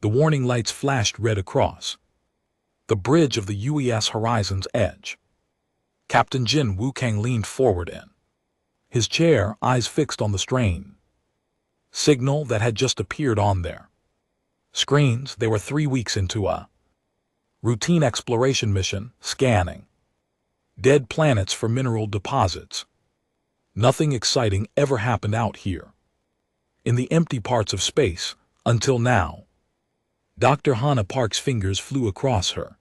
The warning lights flashed red across the bridge of the UES horizon's edge. Captain Jin Wukang leaned forward in his chair, eyes fixed on the strain signal that had just appeared on their screens. They were 3 weeks into a routine exploration mission, scanning dead planets for mineral deposits. Nothing exciting ever happened out here in the empty parts of space, until now. Dr. Hannah Park's fingers flew across her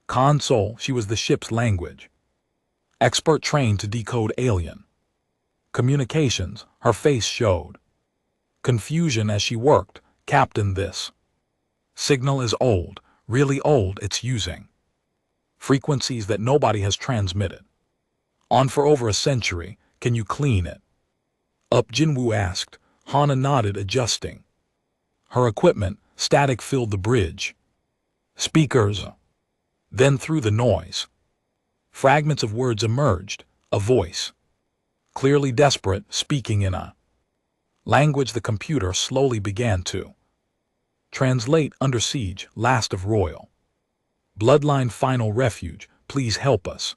console. She was the ship's language expert, trained to decode alien communications. Her face showed confusion as she worked. Captain, this signal is old, really old. It's using frequencies that nobody has transmitted on for over a century. Can you clean it up? Jinwoo asked. Hana nodded, adjusting her equipment. Static filled the bridge speakers. Then through the noise, fragments of words emerged. A voice, clearly desperate, speaking in a language the computer slowly began to translate. Under siege, last of royal bloodline, final refuge, please help us.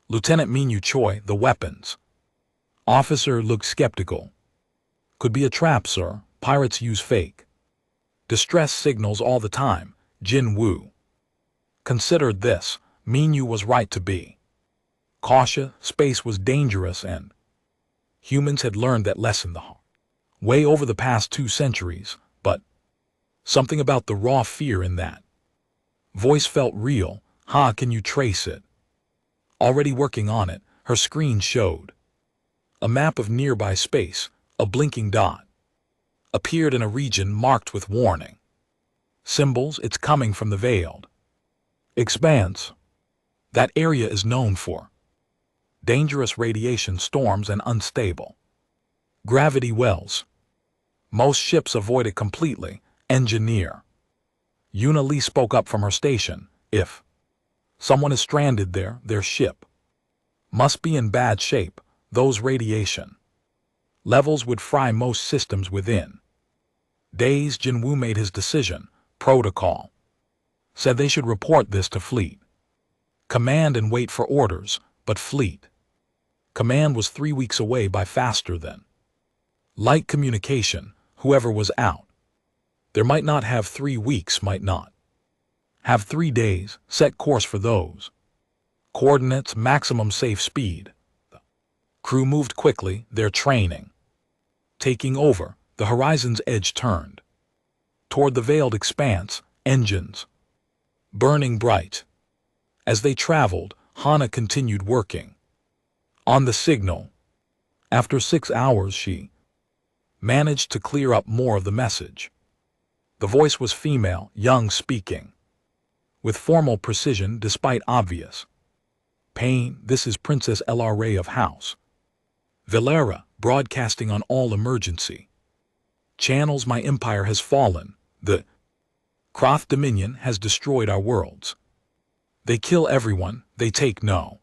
Lieutenant Minyu Choi, the weapons officer, looked skeptical. Could be a trap, sir. Pirates use fake distress signals all the time. Jin Woo considered this. Minyu was right to be cautious. Space was dangerous, and humans had learned that lesson the hard way over the past 2 centuries. But something about the raw fear in that voice felt real. Ha, can you trace it? Already working on it. Her screen showed a map of nearby space. A blinking dot appeared in a region marked with warning symbols. It's coming from the veiled expanse. That area is known for dangerous radiation storms and unstable gravity wells. Most ships avoid it completely. Engineer Yuna Lee spoke up from her station. If someone is stranded there, their ship must be in bad shape. Those radiation levels would fry most systems within days. Jinwoo made his decision. Protocol said they should report this to Fleet Command and wait for orders, but Fleet Command was 3 weeks away by faster than light communication. Whoever was out there might not have 3 weeks, might not have 3 days. Set course for those coordinates. Maximum safe speed. The crew moved quickly, their training taking over. The horizon's edge turned toward the veiled expanse, engines burning bright. As they traveled, Hana continued working on the signal. After 6 hours, she managed to clear up more of the message. The voice was female, young, speaking with formal precision despite obvious pain. This is Princess LRA of House Valera, broadcasting on all emergency channels. My empire has fallen. The Kroth Dominion has destroyed our worlds. They kill everyone. They take no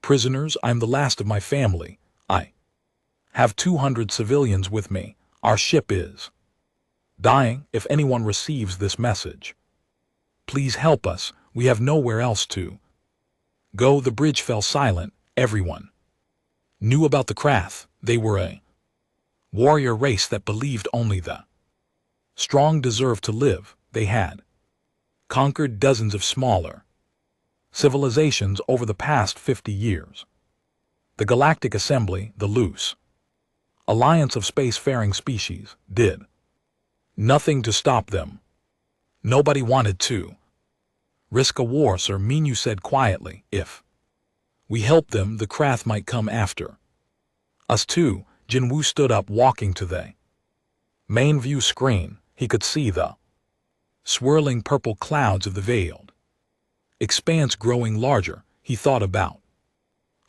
prisoners. I'm the last of my family. I have 200 civilians with me. Our ship is dying. If anyone receives this message, please help us. We have nowhere else to go. The bridge fell silent. Everyone knew about the Krath. They were a warrior race that believed only the strong deserved to live. They had conquered dozens of smaller civilizations over the past 50 years. The Galactic Assembly, the loose alliance of spacefaring species, did nothing to stop them. Nobody wanted to risk a war, Sir. Minyu said quietly. If we help them, the Krath might come after us too. Jinwoo stood up, walking to the main view screen. He could see the swirling purple clouds of the veiled expanse growing larger. He thought about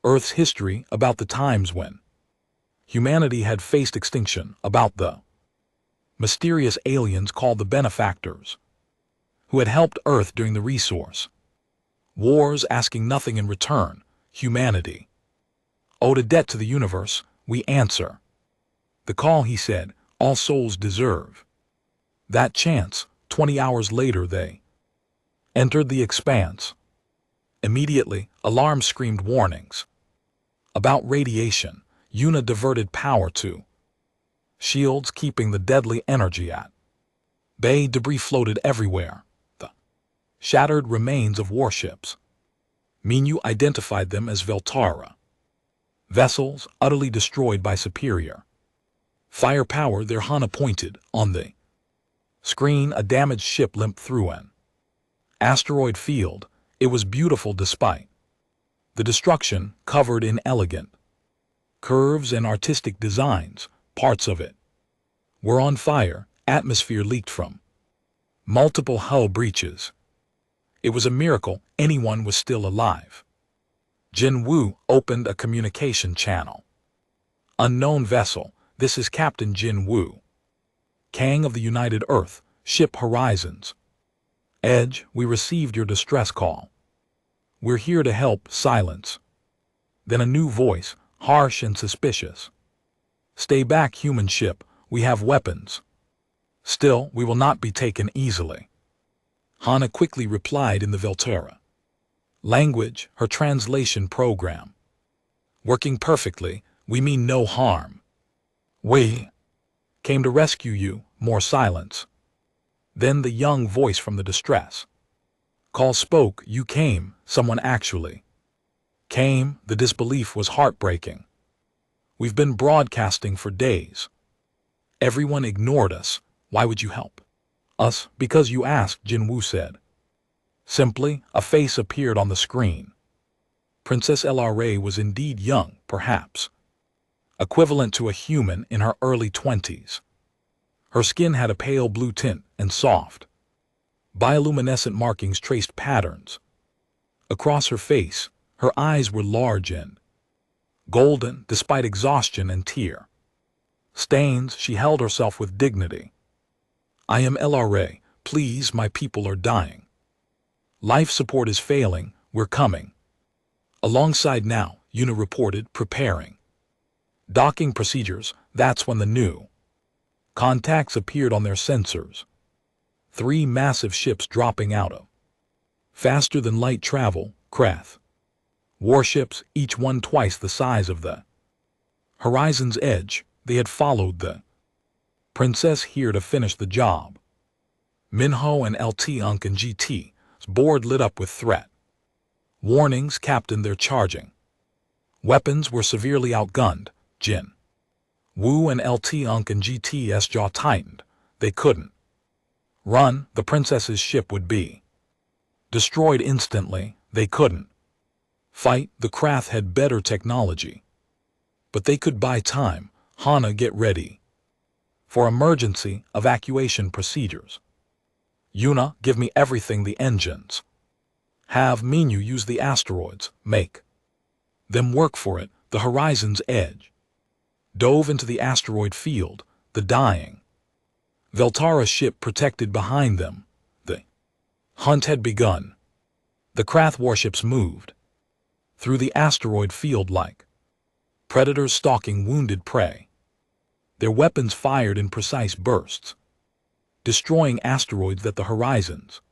Earth's history, about the times when humanity had faced extinction, about the mysterious aliens called the benefactors who had helped Earth during the resource wars, asking nothing in return. Humanity owed a debt to the universe. We answer the call, he said. All souls deserve That chance, 20 hours later they entered the expanse. Immediately, alarms screamed warnings. About radiation, Yuna diverted power to shields keeping the deadly energy at bay. Debris floated everywhere. The shattered remains of warships. Minyu identified them as Veltara. Vessels utterly destroyed by superior firepower. Their Hana pointed on the screen. A damaged ship limped through an asteroid field. It was beautiful despite the destruction, covered in elegant curves and artistic designs. Parts of it were on fire. Atmosphere leaked from multiple hull breaches. It was a miracle anyone was still alive. Jin Woo opened a communication channel. Unknown vessel, this is Captain Jin Woo, Kang of the United Earth, Ship Horizons Edge. We received your distress call. We're here to help. Silence. Then a new voice, harsh and suspicious. Stay back, human ship. We have weapons. Still, we will not be taken easily. Hana quickly replied in the Veltara language, her translation program working perfectly. We mean no harm. We came to rescue you. More silence. Then the young voice from the distress call spoke. You came. Someone actually came. The disbelief was heartbreaking. We've been broadcasting for days. Everyone ignored us. Why would you help us? Because you asked, Jin Woo said. Simply, a face appeared on the screen. Princess LRA was indeed young, perhaps equivalent to a human in her early 20s. Her skin had a pale blue tint and soft bioluminescent markings traced patterns across her face. Her eyes were large and golden despite exhaustion and tear stains. She held herself with dignity. I am LRA. Please, my people are dying. Life support is failing. We're coming alongside now, Yuna reported, preparing docking procedures. That's when the new contacts appeared on their sensors. 3 massive ships dropping out of faster than light travel craft warships, each one twice the size of the Horizon's Edge. They had followed the Princess here to finish the job. Minho and LT Unk and GT's board lit up with threat warnings. Captain, they're charging. Weapons were severely outgunned. Jin Woo and LT Unk and GT's jaw tightened. They couldn't run. The princess's ship would be destroyed instantly. They couldn't fight. The craft had better technology, but they could buy time. Hana, get ready for emergency evacuation procedures. Yuna, give me everything. The engines have. Minyu, use the asteroids. Make them work for it. The Horizon's Edge dove into the asteroid field. The dying Veltara ship protected behind them. The hunt had begun. The craft warships moved through the asteroid field like predators stalking wounded prey. Their weapons fired in precise bursts, destroying asteroids that the Horizon's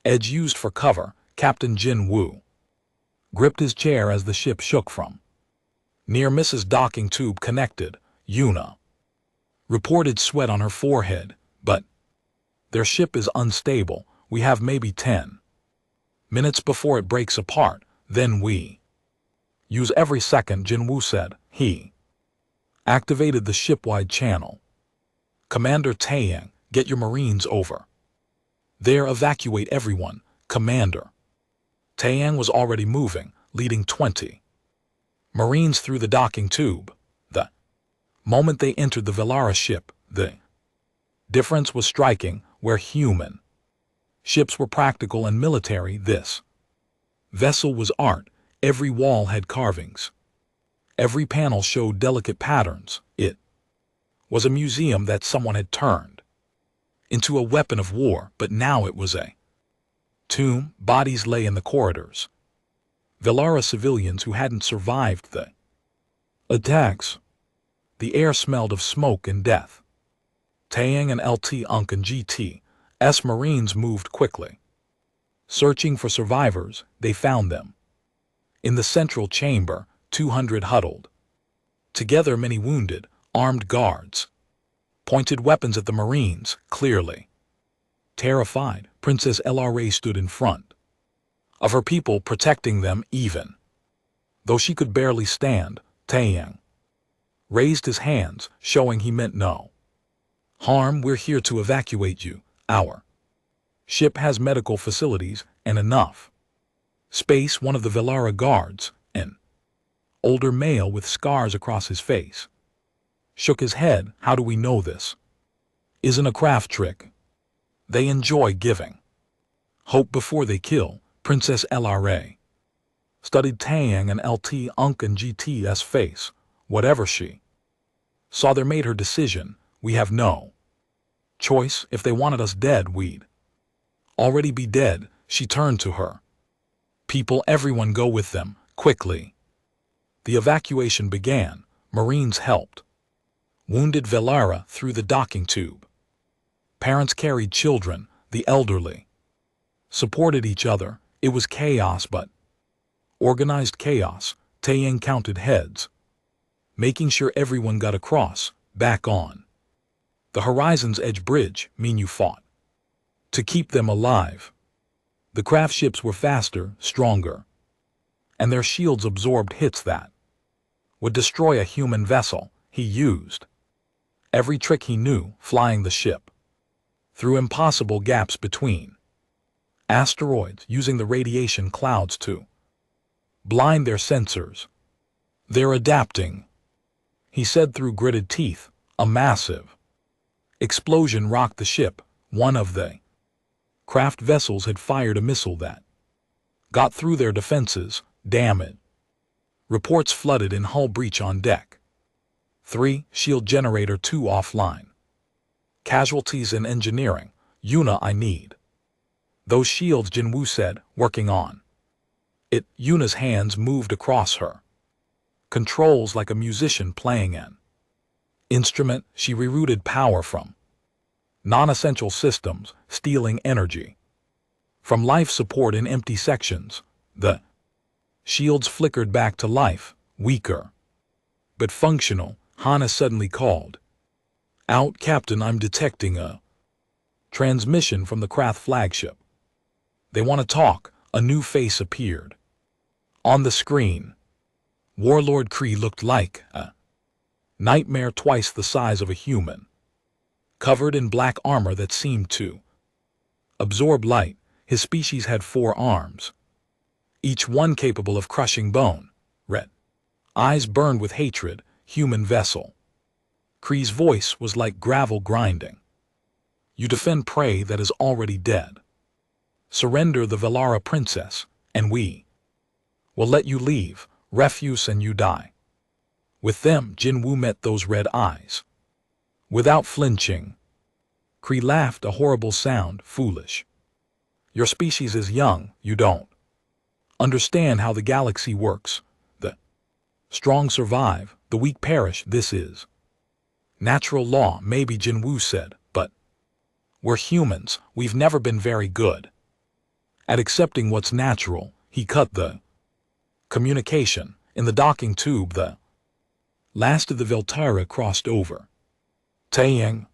Edge used for cover. Captain Jin Woo gripped his chair as the ship shook from near Mrs. Docking tube connected. Yuna reported sweat on her forehead. But their ship is unstable. We have maybe 10 minutes before it breaks apart. Then we use every second, Jin Woo said. He activated the ship-wide channel. Commander Taeyang, get your Marines over there. Evacuate everyone. Commander Taeyang was already moving, leading 20 Marines through the docking tube. The moment they entered the Velara ship, the difference was striking. Where human ships were practical and military, this vessel was art. Every wall had carvings. Every panel showed delicate patterns. It was a museum that someone had turned into a weapon of war, but now it was a tomb. Bodies lay in the corridors. Velara civilians who hadn't survived the attacks. The air smelled of smoke and death. Taeyang and LT Unk and GT's Marines moved quickly. Searching for survivors, they found them. In the central chamber, 200 huddled. Together many wounded, armed guards. Pointed weapons at the Marines, clearly. Terrified, Princess LRA stood in front of her people, protecting them even. Though she could barely stand, Taeyang raised his hands, showing he meant no harm. We're here to evacuate you. Our ship has medical facilities and enough space. One of the Velara guards, an older male with scars across his face, shook his head. How do we know this isn't a craft trick? They enjoy giving hope before they kill. Princess LRA studied Taeyang and LT Unk and GT's face. Whatever she saw there made her decision. We have no choice. If they wanted us dead, we'd already be dead. She turned to her people. Everyone go with them, quickly. The evacuation began. Marines helped wounded Velara through the docking tube. Parents carried children, the elderly supported each other. It was chaos, but organized chaos. Taeyang counted heads, making sure everyone got across. Back on the Horizon's Edge bridge, you fought to keep them alive. The craft ships were faster, stronger, and their shields absorbed hits that would destroy a human vessel. He used every trick he knew, flying the ship through impossible gaps between asteroids, using the radiation clouds to blind their sensors. They're adapting, he said through gritted teeth. A massive explosion rocked the ship. One of the craft vessels had fired a missile that got through their defenses. Damn it. Reports flooded in. Hull breach on deck 3, shield generator 2 offline. Casualties in engineering. Yuna, I need those shields, Jinwoo said, working on it. Yuna's hands moved across her controls like a musician playing an instrument. She rerouted power from non-essential systems, stealing energy from life support in empty sections. The shields flickered back to life, weaker but functional. Hana suddenly called out, Captain, I'm detecting a transmission from the Krath flagship. They want to talk. A new face appeared on the screen. Warlord Kree looked like a nightmare, twice the size of a human, covered in black armor that seemed to absorb light. His species had 4 arms, each one capable of crushing bone. Red eyes burned with hatred. Human vessel. Kree's voice was like gravel grinding. You defend prey that is already dead. Surrender the Velara princess, and we will let you leave. Refuse and you die with them. Jinwoo met those red eyes without flinching. Kree laughed, a horrible sound. Foolish. Your species is young. You don't understand how the galaxy works. The strong survive, the weak perish. This is natural law. Maybe, Jinwoo said, but we're humans. We've never been very good at accepting what's natural. He cut the communication. In the docking tube, the last of the Veltara crossed over. Taeyang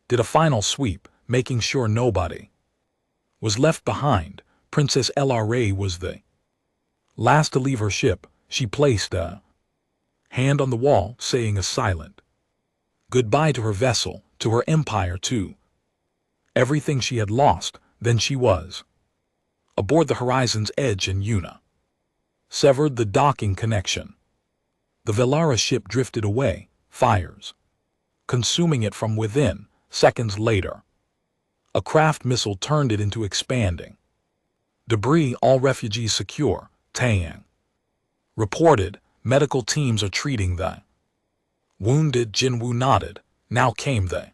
did a final sweep, making sure nobody was left behind. Princess LRA was the last to leave her ship. She placed a hand on the wall, saying a silent goodbye to her vessel, to her empire, to everything she had lost. Then she was aboard the Horizon's Edge, and Yuna severed the docking connection. The Velara ship drifted away, fires consuming it from within. Seconds later, a craft missile turned it into expanding debris. All refugees secure, Taeyang reported. Medical teams are treating the wounded. Jinwoo nodded. Now came the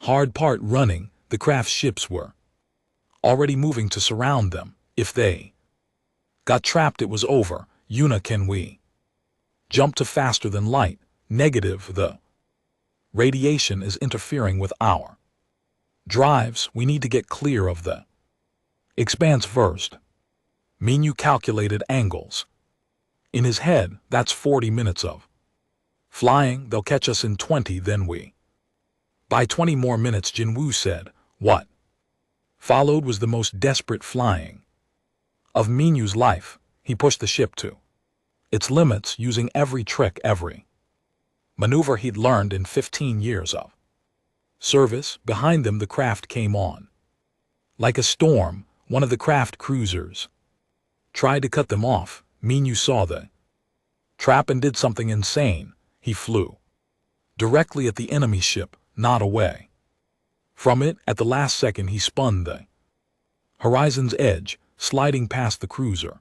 hard part, running. The craft ships were already moving to surround them. If they got trapped, it was over. Yuna, can we jump to faster than light? Negative. The Radiation is interfering with our drives. We need to get clear of the expanse first. Minyu calculated angles. In his head, that's 40 minutes of flying. They'll catch us in 20, then we. By 20 more minutes, Jinwoo said. What followed was the most desperate flying of Minyu's life. He pushed the ship to its limits, using every trick, every maneuver he'd learned in 15 years of service. Behind them, the craft came on. Like a storm, one of the craft cruisers tried to cut them off. Minyu saw the trap and did something insane. He flew directly at the enemy ship, not away from it. At the last second, he spun the horizon's edge, sliding past the cruiser.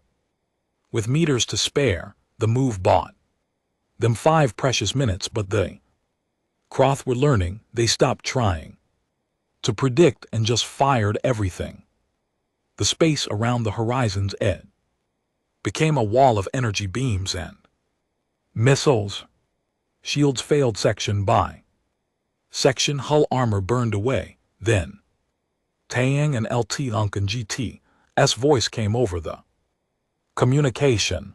With meters to spare, the move bought them 5 precious minutes, but they Croth were learning. They stopped trying to predict and just fired everything. The space around the horizon's edge became a wall of energy beams and missiles. Shields failed section by section. Hull armor burned away. Then Taeyang and LT Uncan GT's voice came over the communication.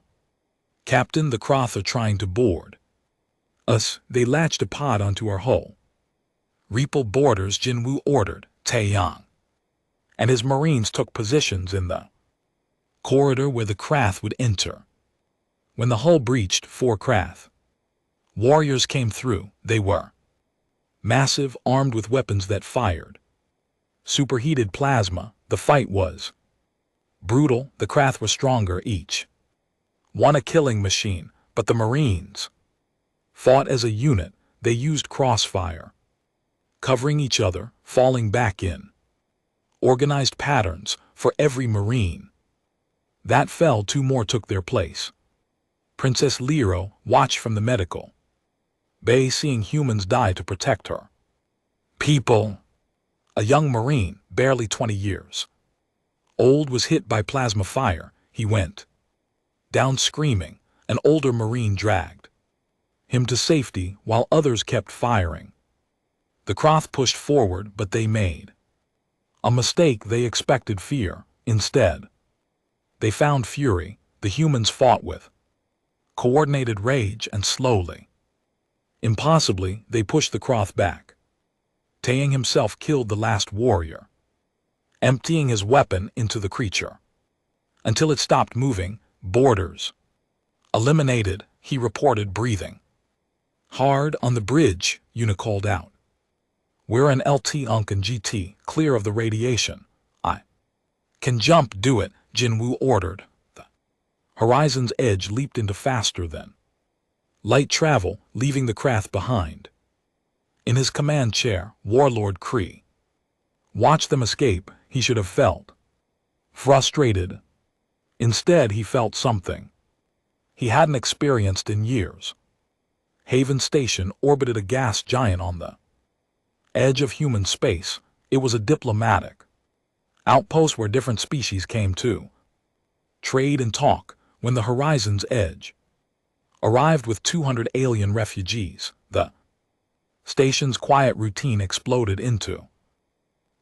Captain, the Croth are trying to board us. They latched a pod onto our hull. Repo boarders, Jinwoo ordered. Taeyang and his Marines took positions in the corridor where the Krath would enter. When the hull breached, 4 Krath warriors came through. They were massive, armed with weapons that fired superheated plasma. The fight was brutal. The Krath were stronger, each one a killing machine, but the Marines fought as a unit. They used crossfire, covering each other, falling back in organized patterns. For every Marine that fell, 2 more took their place. Princess Liro watched from the medical bay, seeing humans die to protect her people. A young Marine, barely 20 years old, was hit by plasma fire. He went down screaming. An older Marine dragged him to safety while others kept firing. The Croth pushed forward, but they made a mistake. They expected fear. Instead, they found fury. The humans fought with coordinated rage, and slowly, impossibly, they pushed the Croth back. Taeyang himself killed the last warrior, emptying his weapon into the creature until it stopped moving. Boarders eliminated, he reported, breathing hard. On the bridge, Yuna called out. We're an LT Uncan GT, clear of the radiation. I can jump. Do it, Jinwoo ordered. The horizon's edge leaped into faster than light travel, leaving the Krath behind. In his command chair, Warlord Kree watched them escape. He should have felt frustrated. Instead, he felt something he hadn't experienced in years. Haven Station orbited a gas giant on the edge of human space. It was a diplomatic outpost where different species came to trade and talk. When the horizon's edge arrived with 200 alien refugees, the station's quiet routine exploded into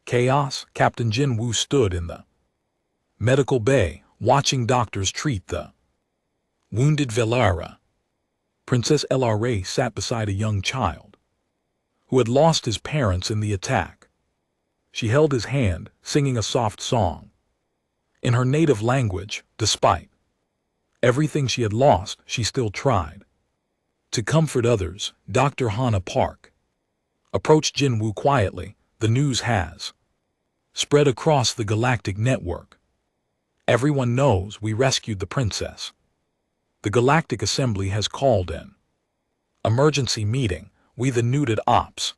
chaos. Captain Jinwoo stood in the medical bay, watching doctors treat the wounded Velara. Princess LRA sat beside a young child who had lost his parents in the attack. She held his hand, singing a soft song in her native language. Despite everything she had lost, she still tried to comfort others. Dr. Hana Park approached Jinwoo quietly. The news has spread across the galactic network. Everyone knows we rescued the princess. The Galactic Assembly has called an emergency meeting. We the neutered ops.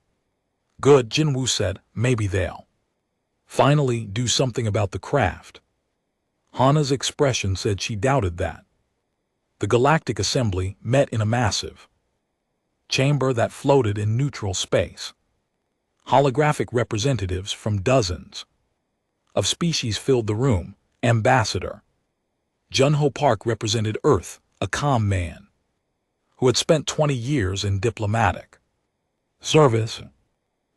Good, Jinwoo said. Maybe they'll finally do something about the craft. Hana's expression said she doubted that. The Galactic Assembly met in a massive chamber that floated in neutral space. Holographic representatives from dozens of species filled the room. Ambassador Junho Park represented Earth, a calm man who had spent 20 years in diplomatic Service.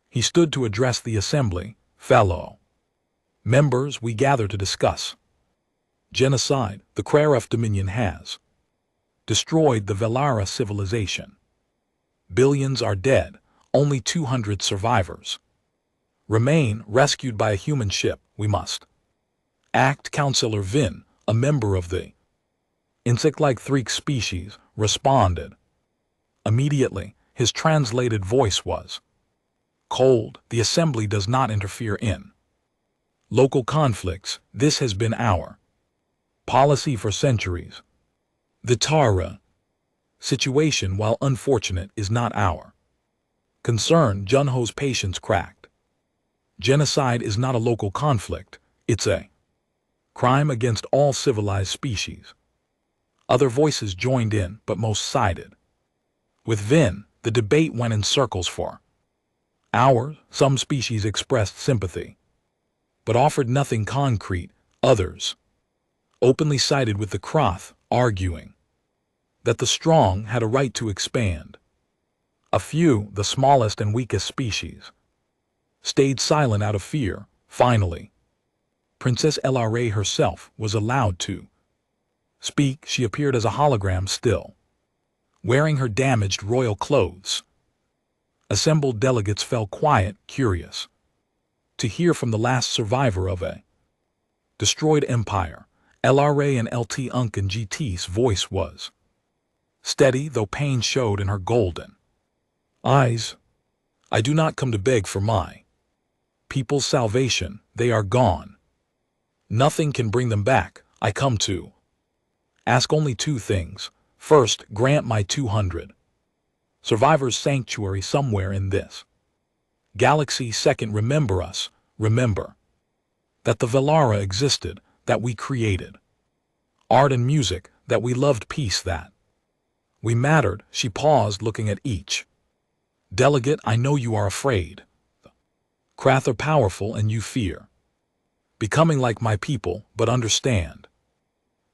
He stood to address the assembly. Fellow members, we gather to discuss genocide. The Kraref Dominion has destroyed the Velara civilization. Billions are dead, only 200 survivors remain, rescued by a human ship. We must act. Councillor Vin, a member of the insect-like Threek species, responded. Immediately, his translated voice was cold. The assembly does not interfere in local conflicts. This has been our policy for centuries. The Tara situation, while unfortunate, is not our concern. Junho's patience cracked. Genocide is not a local conflict, it's a crime against all civilized species. Other voices joined in, but most sided with Vin. The debate went in circles for hours. Some species expressed sympathy, but offered nothing concrete. Others openly sided with the Kroth, arguing that the strong had a right to expand. A few, the smallest and weakest species, stayed silent out of fear. Finally, Princess LRA herself was allowed to speak. She appeared as a hologram, still wearing her damaged royal clothes. Assembled delegates fell quiet, curious to hear from the last survivor of a destroyed empire. LRA and LT Unc and GT's voice was steady, though pain showed in her golden eyes. I do not come to beg for my people's salvation. They are gone. Nothing can bring them back. I come to ask only two things. First, grant my 200 survivors sanctuary somewhere in this galaxy. Second, remember us. Remember that the Velara existed, that we created art and music, that we loved peace, that we mattered. She paused, looking at each delegate. I know you are afraid. The Krath are powerful and you fear becoming like my people, but understand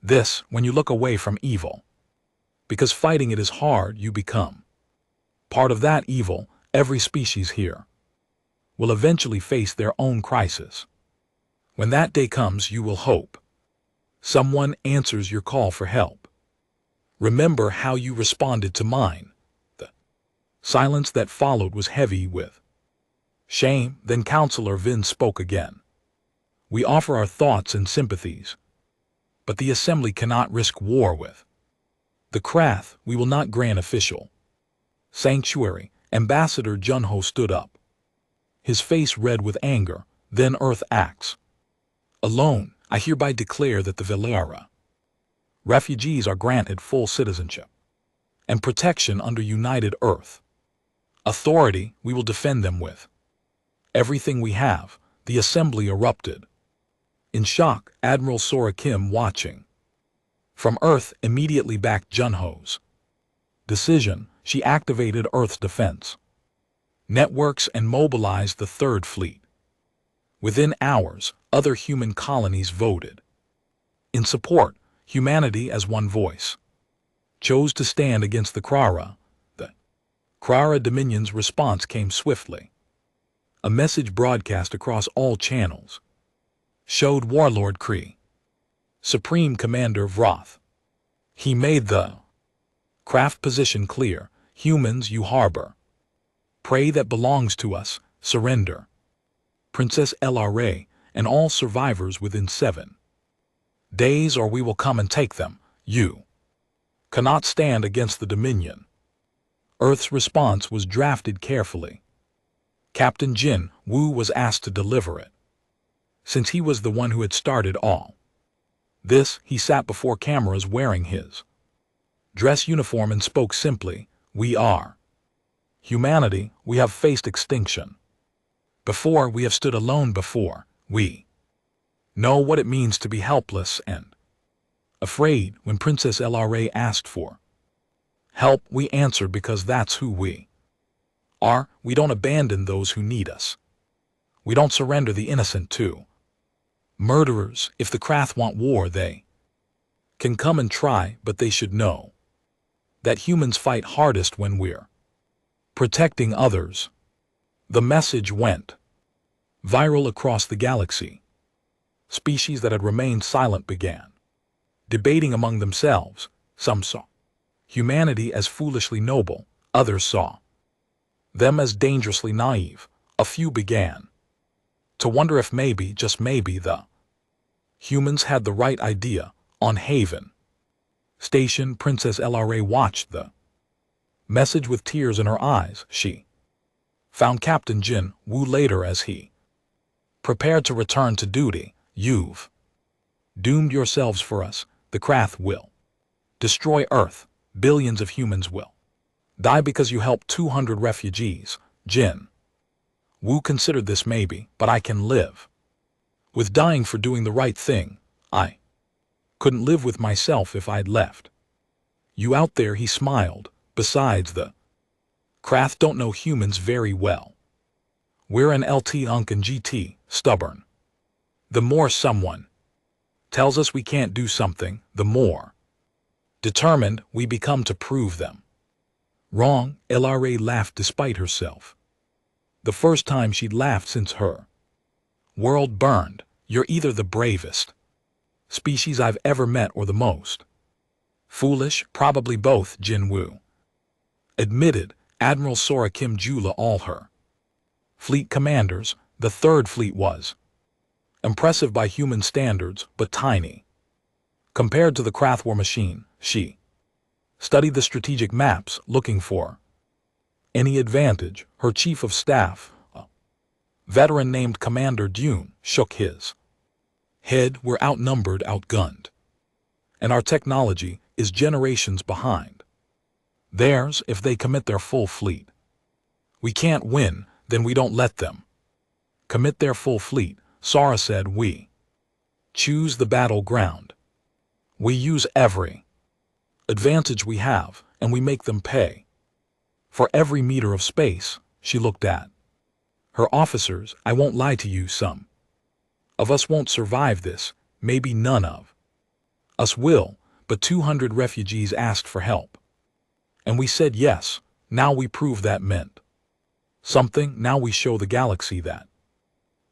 this: when you look away from evil, because fighting it is hard, you become part of that evil. Every species here will eventually face their own crisis. When that day comes, you will hope someone answers your call for help. Remember how you responded to mine. The silence that followed was heavy with shame. Then Counselor Vin spoke again. We offer our thoughts and sympathies, but the Assembly cannot risk war with the Krath. We will not grant official sanctuary. Ambassador Junho stood up, his face red with anger. Then Earth acts alone. I hereby declare that the Velara refugees are granted full citizenship and protection under United Earth authority. We will defend them with everything we have. The Assembly erupted in shock. Admiral Sora Kim, watching from Earth, immediately backed Junho's decision. She activated Earth's defense networks and mobilized the Third Fleet. Within hours, other human colonies voted in support. Humanity, as one voice, chose to stand against the Krara. The Krara Dominion's response came swiftly. A message broadcast across all channels showed Warlord Kree, Supreme Commander Vroth. He made the craft position clear. Humans, you harbor prey that belongs to us. Surrender. Princess LRA and all survivors within 7 days, or we will come and take them. You cannot stand against the Dominion. Earth's response was drafted carefully. Captain Jin Wu was asked to deliver it, since he was the one who had started all this. He sat before cameras wearing his dress uniform and spoke simply. We are humanity. We have faced extinction before. We have stood alone before. We know what it means to be helpless and afraid. When Princess LRA asked for help, we answered because that's who we are. We don't abandon those who need us. We don't surrender the innocent to murderers. If the Krath want war, they can come and try, but they should know that humans fight hardest when we're protecting others. The message went viral across the galaxy. Species that had remained silent began debating among themselves. Some saw humanity as foolishly noble, others saw them as dangerously naive. A few began to wonder if maybe, just maybe, the humans had the right idea. On Haven Station, Princess LRA watched the message with tears in her eyes. She found Captain Jin Woo later as he prepared to return to duty. You've doomed yourselves for us. The Krath will destroy Earth. Billions of humans will die because you helped 200 refugees. Jin Woo considered this maybe, but I can live with dying for doing the right thing. I couldn't live with myself if I'd left you out there, he smiled. Besides, the Krath don't know humans very well. We're an LT Unk and GT, stubborn. The more someone tells us we can't do something, the more determined we become to prove them wrong. LRA laughed despite herself. The first time she'd laughed since her world burned. You're either the bravest species I've ever met or the most foolish, probably both, Jin Woo admitted. Admiral Sora Kim Jula, all her fleet commanders, the Third Fleet was impressive by human standards, but tiny compared to the Krath war machine. She studied the strategic maps, looking for any advantage. Her chief of staff, a veteran named Commander Dune, shook his head. We're outnumbered, outgunned, and our technology is generations behind theirs. If they commit their full fleet, we can't win. Then we don't let them commit their full fleet. Sora said, we choose the battleground. We use every advantage we have, and we make them pay for every meter of space. She looked at her officers. I won't lie to you, some of us won't survive this. Maybe none of us will, but 200 refugees asked for help, and we said yes. Now we prove that meant something. Now we show the galaxy that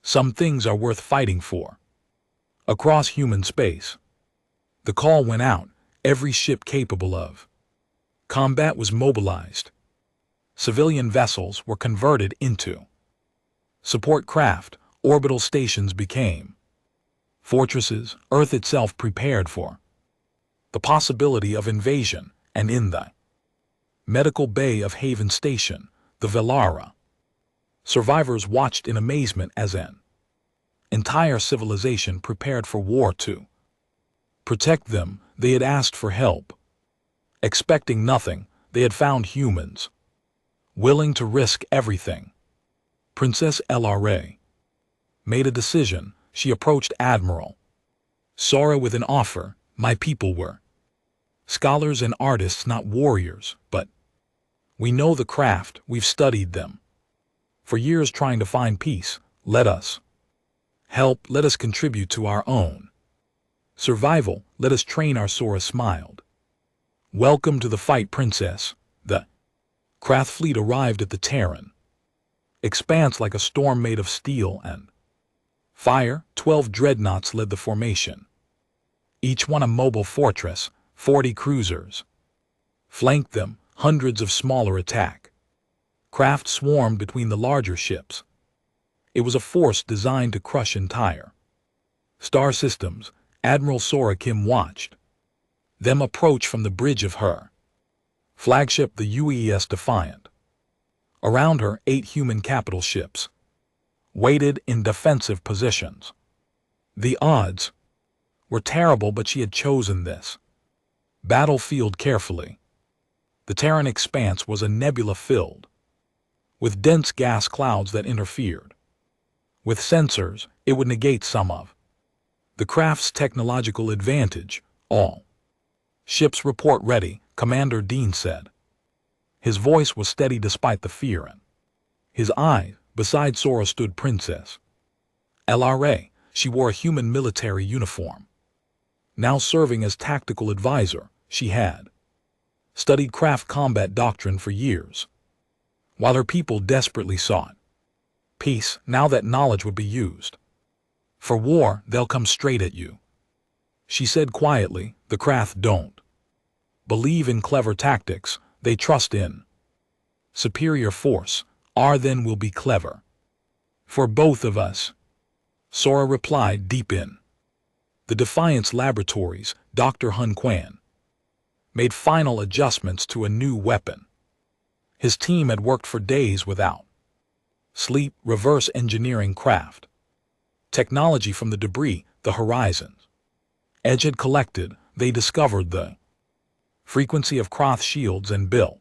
some things are worth fighting for. Across human space, the call went out. Every ship capable of combat was mobilized. Civilian vessels were converted into support craft. Orbital stations became fortresses. Earth itself prepared for the possibility of invasion. And in the medical bay of Haven Station, the Velara survivors watched in amazement as an entire civilization prepared for war to protect them. They had asked for help, expecting nothing. They had found humans willing to risk everything. Princess LRA made a decision. She approached Admiral Sora with an offer. My people were scholars and artists, not warriors, but we know the craft. We've studied them for years trying to find peace. Let us help. Let us contribute to our own survival. Let us train our. Sora smiled. Welcome to the fight, Princess. The Krath fleet arrived at the Terran expanse like a storm made of steel and fire. 12 dreadnoughts led the formation, each one a mobile fortress. 40 cruisers flanked them. Hundreds of smaller attack craft swarmed between the larger ships. It was a force designed to crush entire star systems. Admiral Sora Kim watched them approach from the bridge of her flagship, the UES Defiant. Around her, 8 human capital ships waited in defensive positions. The odds were terrible, but she had chosen this battlefield carefully. The Terran expanse was a nebula filled with dense gas clouds that interfered with sensors. It would negate some of the craft's technological advantage. All ships report ready, Commander Dean said. His voice was steady despite the fear in his eyes. Beside Sora stood Princess LRA. She wore a human military uniform. Now serving as tactical advisor, she had studied craft combat doctrine for years. while her people desperately sought peace. Now that knowledge would be used for war, they'll come straight at you. She said quietly, the Krath don't believe in clever tactics, they trust in superior force. Our then will be clever. For both of us, Sora replied deep in the Defiance Laboratories. Dr. Hun Quan made final adjustments to a new weapon. His team had worked for days without sleep, reverse engineering craft technology from the debris the Horizon's Edge had collected. They discovered the frequency of Krath shields and built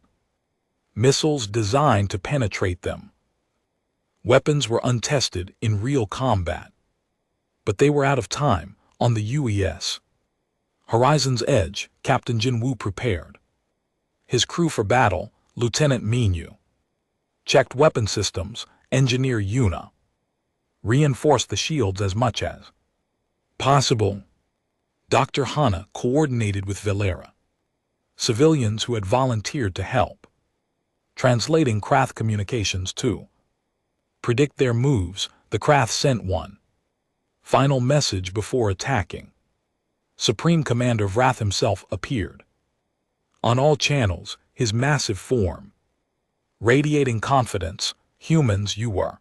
missiles designed to penetrate them. Weapons were untested in real combat, but they were out of time on the UES Horizon's Edge. Captain Jinwoo prepared his crew for battle. Lieutenant Minyu checked weapon systems. Engineer Yuna reinforced the shields as much as possible. Dr. Hana coordinated with Valera, civilians who had volunteered to help, translating Krath communications to predict their moves. The Krath sent one final message before attacking. Supreme Commander Vrath himself appeared on all channels, his massive form radiating confidence. Humans, you were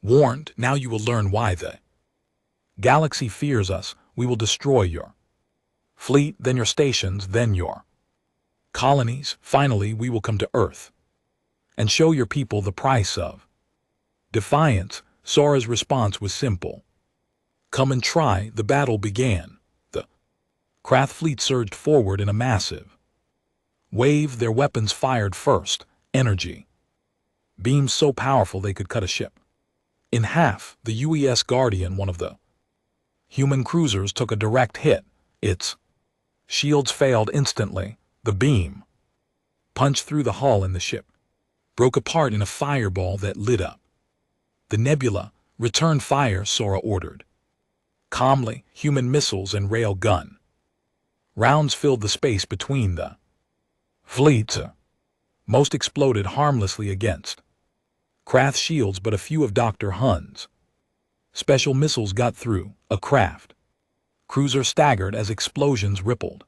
warned. Now you will learn why the galaxy fears us. We will destroy your fleet, then your stations, then your colonies. Finally, we will come to Earth and show your people the price of defiance. Sora's response was simple. Come and try. The battle began. The Krath fleet surged forward in a massive wave. Their weapons fired first. Energy beams so powerful they could cut a ship in half. The UES Guardian, one of the human cruisers, took a direct hit. Its shields failed instantly. The beam punched through the hull and the ship broke apart in a fireball that lit up the nebula. Return fire, Sora ordered calmly. Human missiles and rail gun rounds filled the space between the fleets. Most exploded harmlessly against Krath shields, but a few of Dr. Hun's special missiles got through. A craft cruiser staggered as explosions rippled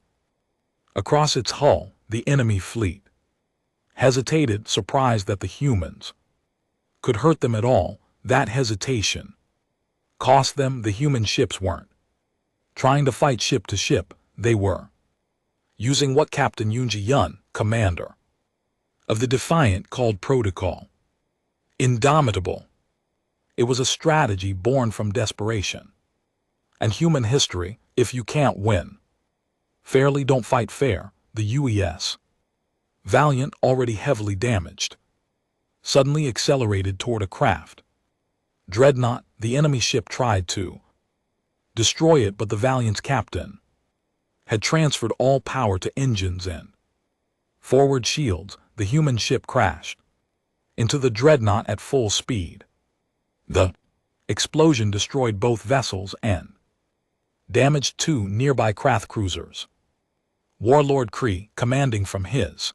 across its hull. The enemy fleet hesitated, surprised that the humans could hurt them at all. That hesitation cost them. The human ships weren't trying to fight ship to ship. They were using what Captain Yoonji Yun, commander of the Defiant, called protocol. Indomitable. It was a strategy born from desperation and human history. If you can't win fairly, don't fight fair. The UES Valiant, already heavily damaged, suddenly accelerated toward a craft dreadnought. The enemy ship tried to destroy it, but the Valiant's captain had transferred all power to engines and forward shields. The human ship crashed into the dreadnought at full speed. The explosion destroyed both vessels and damaged two nearby Krath cruisers. Warlord Kree, commanding from his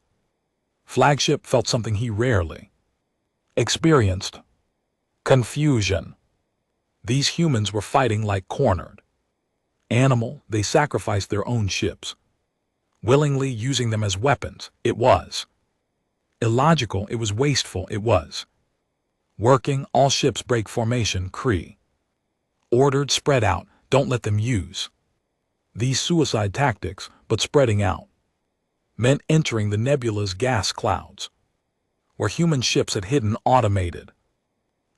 flagship, felt something he rarely experienced: confusion. These humans were fighting like cornered animal. They sacrificed their own ships, willingly using them as weapons. It was illogical. It was wasteful. It was working. All ships break formation. Kree ordered, spread out. Don't let them use these suicide tactics. But spreading out meant entering the nebula's gas clouds, where human ships had hidden. Automated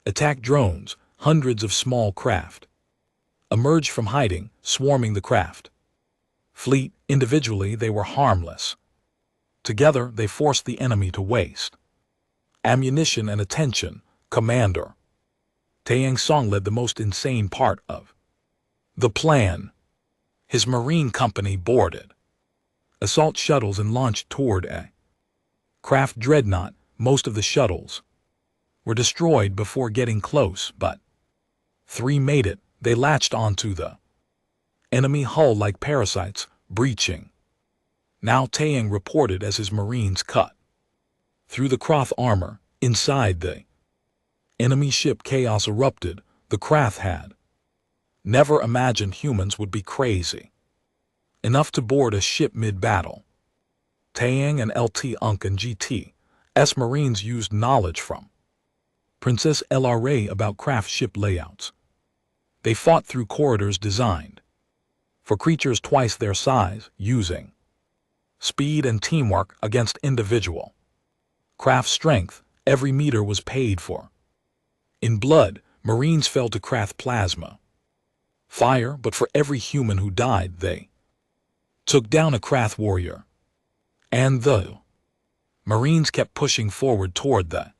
attack drones, hundreds of small craft, emerged from hiding, swarming the craft fleet. Individually, they were harmless. Together, they forced the enemy to waste ammunition and attention. Commander Taeyang Song led the most insane part of the plan. His marine company boarded assault shuttles and launched toward a craft dreadnought. Most of the shuttles were destroyed before getting close, but 3 made it. They latched onto the enemy hull like parasites, breaching. Now Taeyang reported as his marines cut through the Krath armor. Inside the enemy ship, chaos erupted. The Krath had never imagined humans would be crazy enough to board a ship mid-battle. Taeyang and LT Unk and GT's Marines used knowledge from Princess LRA about craft ship layouts. They fought through corridors designed for creatures twice their size, using speed and teamwork against individual craft strength. Every meter was paid for in blood. Marines fell to Krath plasma fire, but for every human who died, they took down a Krath warrior. And the Marines kept pushing forward toward the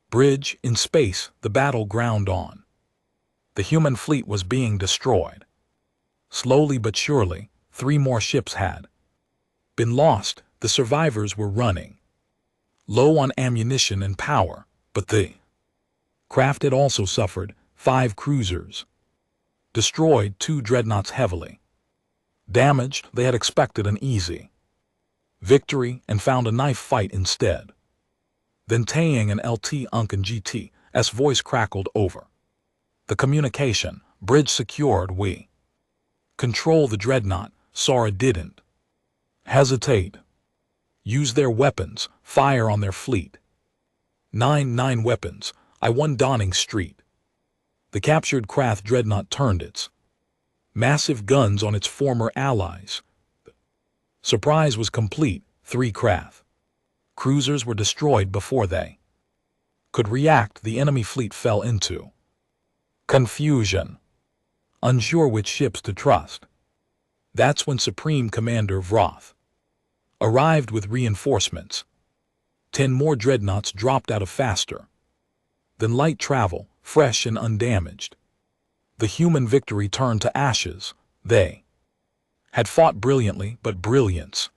bridge. In space, the battle ground on. The human fleet was being destroyed. Slowly but surely, 3 more ships had been lost. The survivors were running low on ammunition and power, but the craft had also suffered. 5 cruisers destroyed, 2 dreadnoughts heavily damaged. They had expected an easy victory and found a knife fight instead. Then Taeyang and LT Unk and GT's voice crackled over the communication. Bridge secured. We control the dreadnought. Sora didn't hesitate. Use their weapons. Fire on their fleet. 9 weapons. I won Dawning Street. The captured Krath dreadnought turned its massive guns on its former allies. Surprise was complete. 3 Krath cruisers were destroyed before they could react. The enemy fleet fell into confusion, unsure which ships to trust. That's when Supreme Commander Vroth arrived with reinforcements. 10 more dreadnoughts dropped out of faster than light travel, fresh and undamaged. The human victory turned to ashes. They had fought brilliantly, but brilliance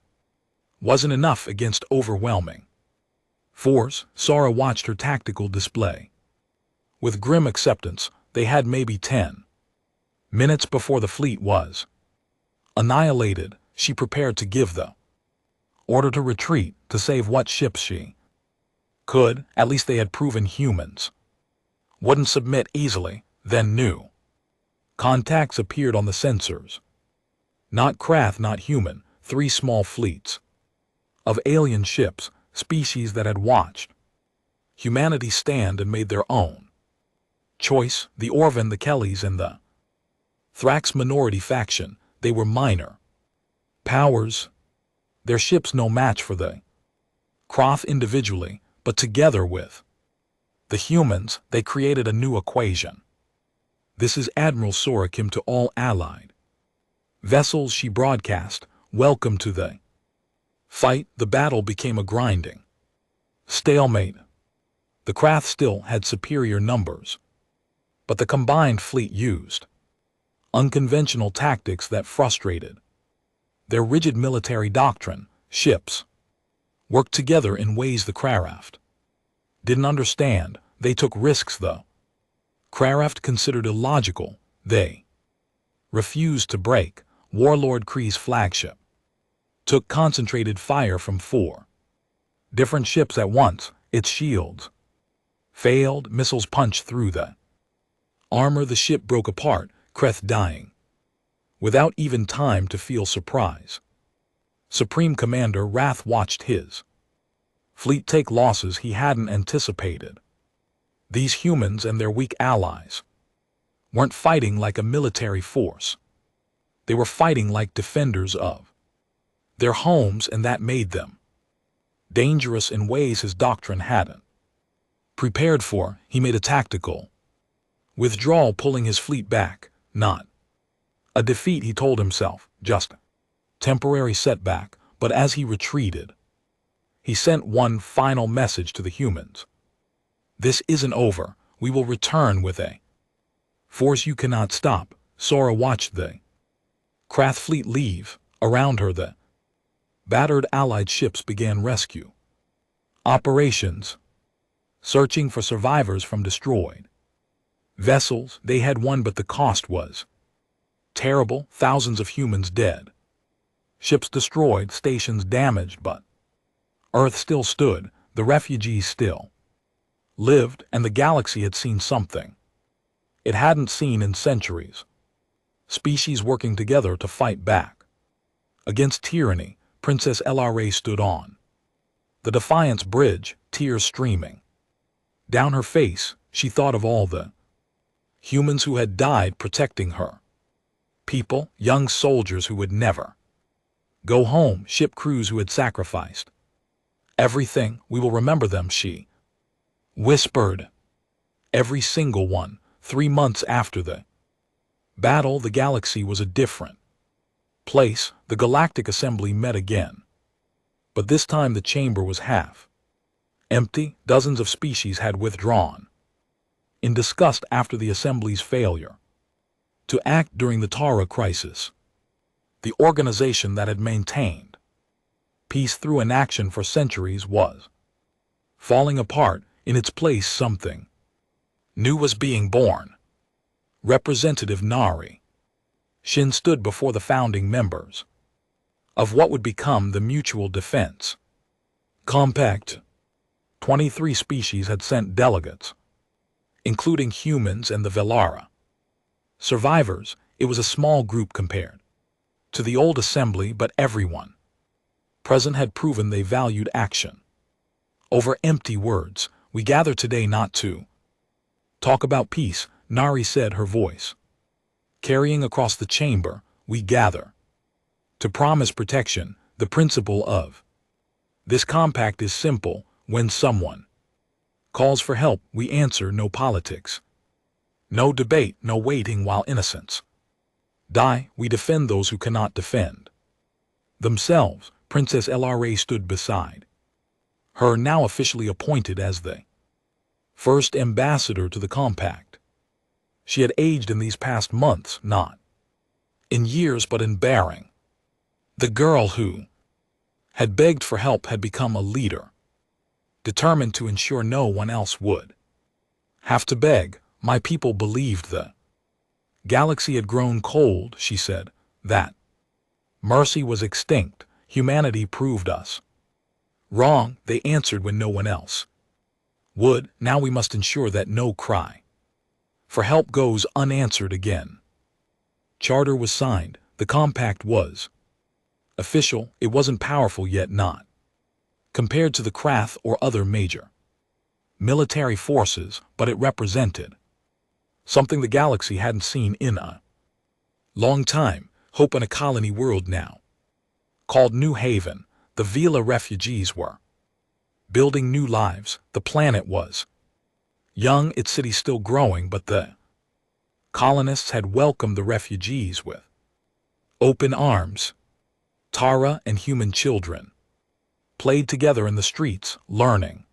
wasn't enough against overwhelming force. Sora watched her tactical display with grim acceptance. They had maybe 10 minutes before the fleet was annihilated. She prepared to give the order to retreat, to save what ships she could. At least they had proven humans wouldn't submit easily. Then new contacts appeared on the sensors. Not Krath, not human. 3 small fleets of alien ships, species that had watched humanity stand and made their own choice. The Orvan, the Kellys, and the Thrax minority faction. They were minor powers. Their ships no match for the Krath individually, but together with the humans, they created a new equation. This is Admiral Sora Kim to all allied vessels, she broadcast. Welcome to the fight. The battle became a grinding stalemate. The Krath still had superior numbers, but the combined fleet used unconventional tactics that frustrated their rigid military doctrine. Ships worked together in ways the Kraft didn't understand. They took risks the Kraft considered illogical. They refused to break. Warlord Kree's flagship took concentrated fire from 4 different ships at once. Its shields failed. Missiles punched through the armor. The ship broke apart, Kreth dying without even time to feel surprise. Supreme Commander Wrath watched his fleet take losses he hadn't anticipated. These humans and their weak allies weren't fighting like a military force. They were fighting like defenders of their homes, and that made them dangerous in ways his doctrine hadn't prepared for. He made a tactical withdrawal, pulling his fleet back. Not a defeat, he told himself, just a temporary setback. But as he retreated, he sent one final message to the humans. This isn't over. We will return with a force you cannot stop. Sora watched the Krath fleet leave. Around her, the battered Allied ships began rescue operations, searching for survivors from destroyed vessels. They had won, but the cost was terrible. Thousands of humans dead, ships destroyed, stations damaged, but Earth still stood. The refugees still lived, and the galaxy had seen something it hadn't seen in centuries. Species working together to fight back. Against tyranny, Princess LRA stood on the Defiance Bridge, tears streaming down her face. She thought of all the humans who had died protecting her. People, young soldiers who would never go home, ship crews who had sacrificed everything. We will remember them, she whispered. Every single one. 3 months after the battle, the galaxy was a different place. The Galactic Assembly met again. But this time the chamber was half empty. Dozens of species had withdrawn in disgust after the Assembly's failure to act during the Tara crisis. The organization that had maintained peace through inaction for centuries was falling apart. In its place, something new was being born. Representative Nari Shin stood before the founding members of what would become the Mutual Defense Compact. 23 species had sent delegates, including humans and the Velara. Survivors, it was a small group compared to the old assembly, but everyone present had proven they valued action over empty words. We gather today not to talk about peace, Nari said, her voice carrying across the chamber. We gather to promise protection. The principle of this compact is simple. When someone calls for help, we answer. No politics, no debate, no waiting while innocents die. We defend those who cannot defend themselves. Princess LRA stood beside her, now officially appointed as the first ambassador to the compact. She had aged in these past months, not in years but in bearing. The girl who had begged for help had become a leader, determined to ensure no one else would have to beg. My people believed the galaxy had grown cold, she said, that mercy was extinct. Humanity proved us wrong, they answered when no one else would. Now we must ensure that no cry for help goes unanswered again. Charter was signed. The compact was official. It wasn't powerful yet, not compared to the Krath or other major military forces, but it represented something the galaxy hadn't seen in a long time. Hope in a colony world now called New Haven. The Vila refugees were building new lives. The planet was young, its city still growing, but the colonists had welcomed the refugees with open arms. Tara and human children played together in the streets, learning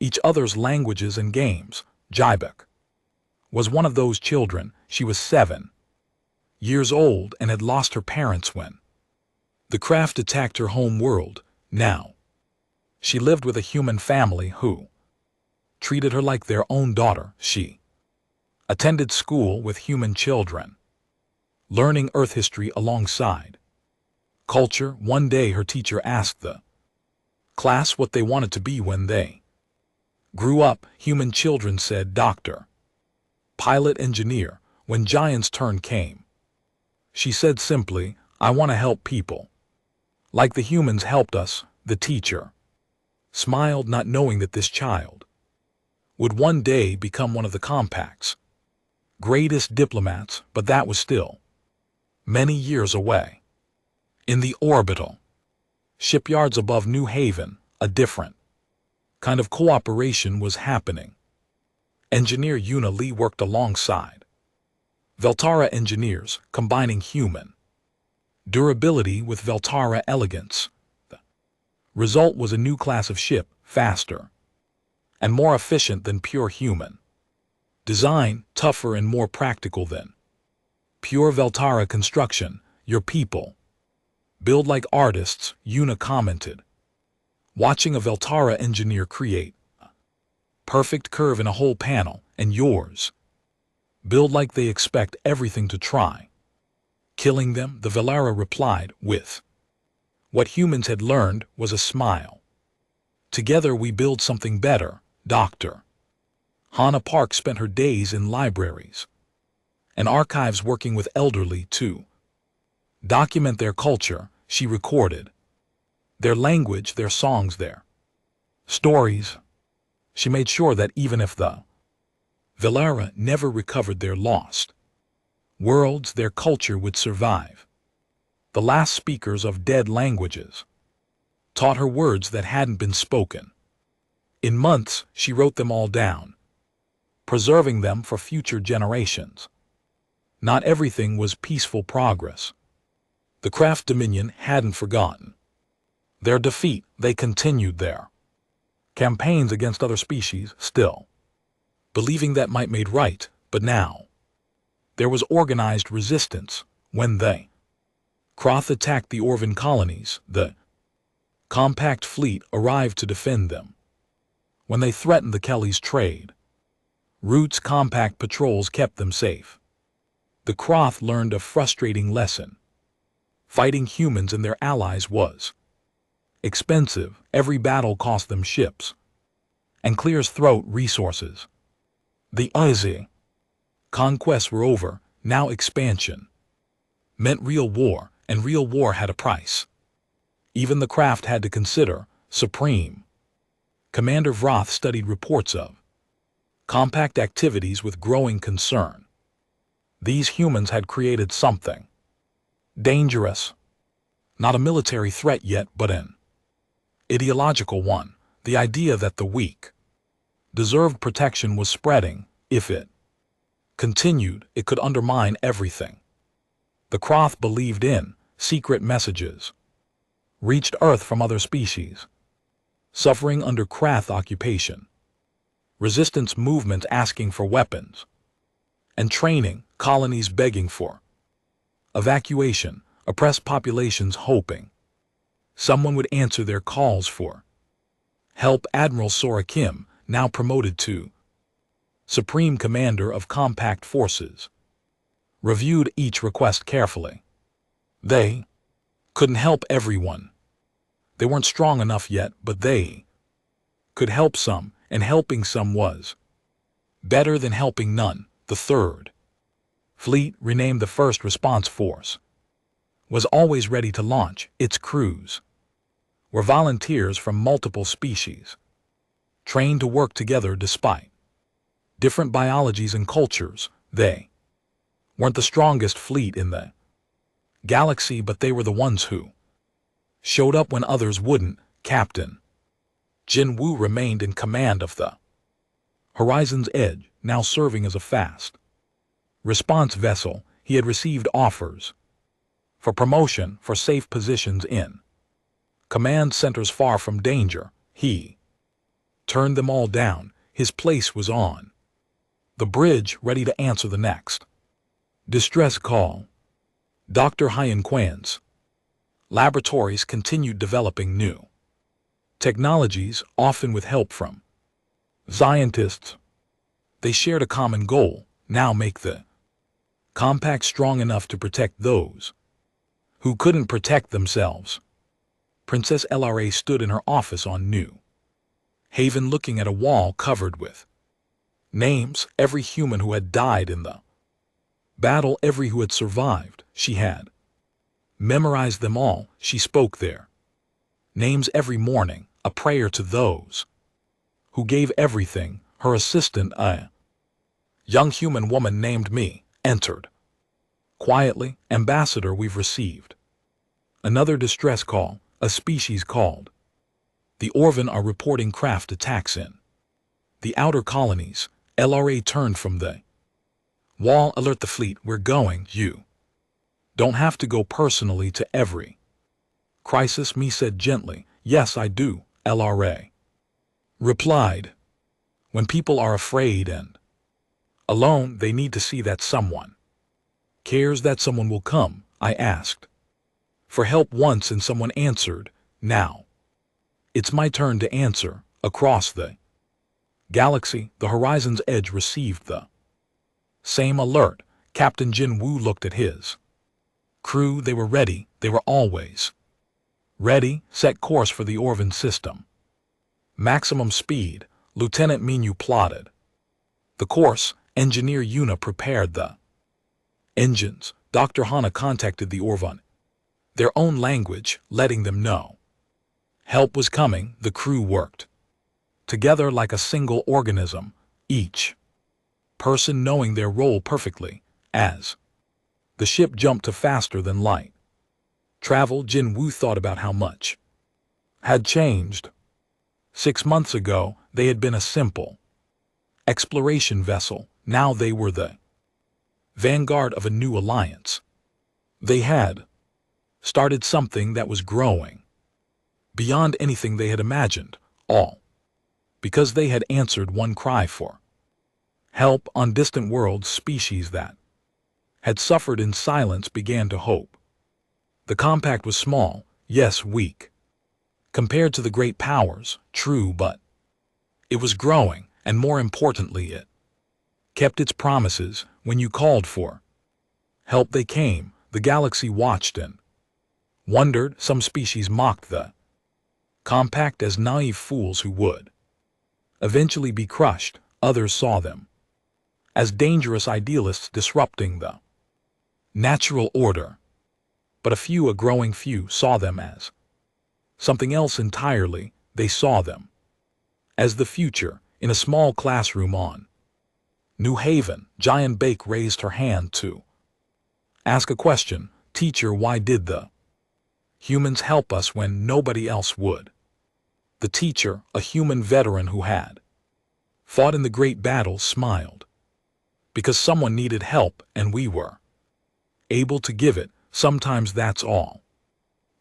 each other's languages and games. Jibek was one of those children. She was 7 years old and had lost her parents when the Kraft attacked her home world. Now she lived with a human family who treated her like their own daughter. She attended school with human children, learning Earth history alongside culture. One day her teacher asked the class what they wanted to be when they grew up. Human children said doctor, pilot, engineer. When Giant's turn came, she said simply, I want to help people like the humans helped us. The teacher smiled, not knowing that this child would one day become one of the compact's greatest diplomats, but that was still many years away. In the orbital shipyards above New Haven, a different kind of cooperation was happening. Engineer Una Lee worked alongside Veltara engineers, combining human durability with Veltara elegance. The result was a new class of ship, faster and more efficient than pure human design, tougher and more practical than pure Veltara construction. Your people build like artists, Una commented, watching a Veltara engineer create a perfect curve in a whole panel, and yours build like they expect everything to try killing them. The Velara replied with what humans had learned was a smile. Together we build something better, Doctor. Hannah Park spent her days in libraries and archives working with elderly to document their culture. She recorded their language, their songs, their stories. She made sure that even if the Valera never recovered their lost worlds, their culture would survive. The last speakers of dead languages taught her words that hadn't been spoken. In months, she wrote them all down, preserving them for future generations. Not everything was peaceful progress. The Craft Dominion hadn't forgotten their defeat. They continued their campaigns against other species still, believing that might made right, but now there was organized resistance. When they Croth attacked the Orvan colonies, the compact fleet arrived to defend them. When they threatened the Kellys' trade routes, compact patrols kept them safe. The Croth learned a frustrating lesson. Fighting humans and their allies was expensive. Every battle cost them ships and clears throat resources. The easy conquests were over. Now expansion meant real war, and real war had a price. Even the Craft had to consider. Supreme Commander Vroth studied reports of compact activities with growing concern. These humans had created something dangerous. Not a military threat yet, but an ideological one. The idea that the weak deserved protection was spreading. If it continued, it could undermine everything. The Croth believed in secret messages reached Earth from other species suffering under Krath occupation, resistance movements asking for weapons and training, colonies begging for evacuation, oppressed populations hoping someone would answer their calls for help. Admiral Sora Kim, now promoted to Supreme Commander of Compact Forces, reviewed each request carefully. They couldn't help everyone. They weren't strong enough yet, but they could help some, and helping some was better than helping none. The Third Fleet, renamed the First Response Force, was always ready to launch. Its crews were volunteers from multiple species, trained to work together despite different biologies and cultures. They weren't the strongest fleet in the galaxy, but they were the ones who showed up when others wouldn't. Captain Jin Woo remained in command of the Horizon's Edge, now serving as a fast response vessel. He had received offers for promotion for safe positions in command centers far from danger. He turned them all down. His place was on the bridge, ready to answer the next distress call. Dr. Hyen Kwan's laboratories continued developing new technologies, often with help from scientists. They shared a common goal: now make the compact strong enough to protect those who couldn't protect themselves. Princess LRA stood in her office on New Haven, looking at a wall covered with names, every human who had died in the battle, every who had survived. She had memorized them all. She spoke their names every morning, a prayer to those who gave everything. Her assistant, a young human woman named Me, entered quietly. Ambassador, we've received another distress call. A species called the Orvan are reporting craft attacks in the outer colonies. LRA turned from the wall. Alert the fleet, we're going. You don't have to go personally to every crisis, Me said gently. Yes, I do, LRA replied. When people are afraid and alone, they need to see that someone cares, that someone will come. I asked for help once and someone answered. Now it's my turn to answer. Across the galaxy, the Horizon's Edge received the same alert. Captain Jin Woo looked at his crew. They were ready. They were always ready. Set course for the Orvan system. Maximum speed. Lieutenant Minyu plotted The course, Engineer Yuna prepared the engines. Dr. Hana contacted the Orvan, their own language, letting them know help was coming. The crew worked together like a single organism, each person knowing their role perfectly. As the ship jumped to faster than light travel, Jin Woo thought about how much had changed. 6 months ago, they had been a simple exploration vessel. Now they were the vanguard of a new alliance. They had started something that was growing beyond anything they had imagined, all because they had answered one cry for help on distant worlds. Species that had suffered in silence began to hope. The compact was small, yes, weak, compared to the great powers, true, but it was growing, and more importantly, it kept its promises. When you called for help, they came. The galaxy watched and wondered. Some species mocked the compact as naive fools who would eventually be crushed. Others saw them as dangerous idealists disrupting the natural order. But a growing few, saw them as something else entirely. They saw them as the future. In a small classroom on New Haven, Giant Bake raised her hand to ask a question. Teacher, why did the humans help us when nobody else would? The teacher, a human veteran who had fought in the great battles, smiled. Because someone needed help and we were able to give it. Sometimes that's all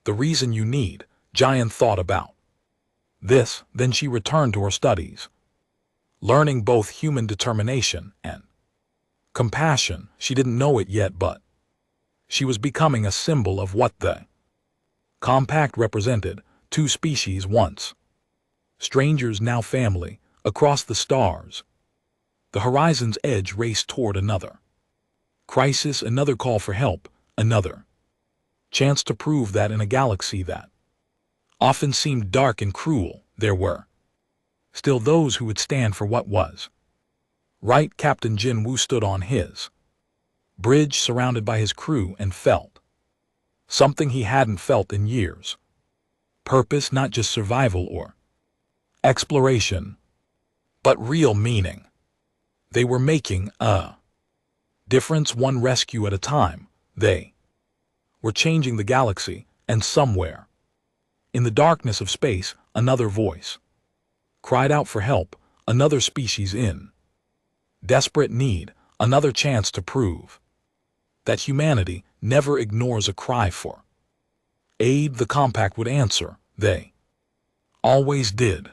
the reason you need. Giant thought about this, then she returned to her studies, learning both human determination and compassion. She didn't know it yet, but she was becoming a symbol of what the compact represented. Two species, once strangers, now family. Across the stars, the horizon's edge raced toward another crisis, another call for help, another chance to prove that in a galaxy that often seemed dark and cruel, there were still those who would stand for what was right. Captain Jin Woo stood on his bridge, surrounded by his crew, and felt something he hadn't felt in years. Purpose, not just survival or exploration, but real meaning. They were making a difference, one rescue at a time. They were changing the galaxy, and somewhere in the darkness of space, another voice cried out for help. Another species in desperate need, another chance to prove that humanity never ignores a cry for aid. The compact would answer. They always did.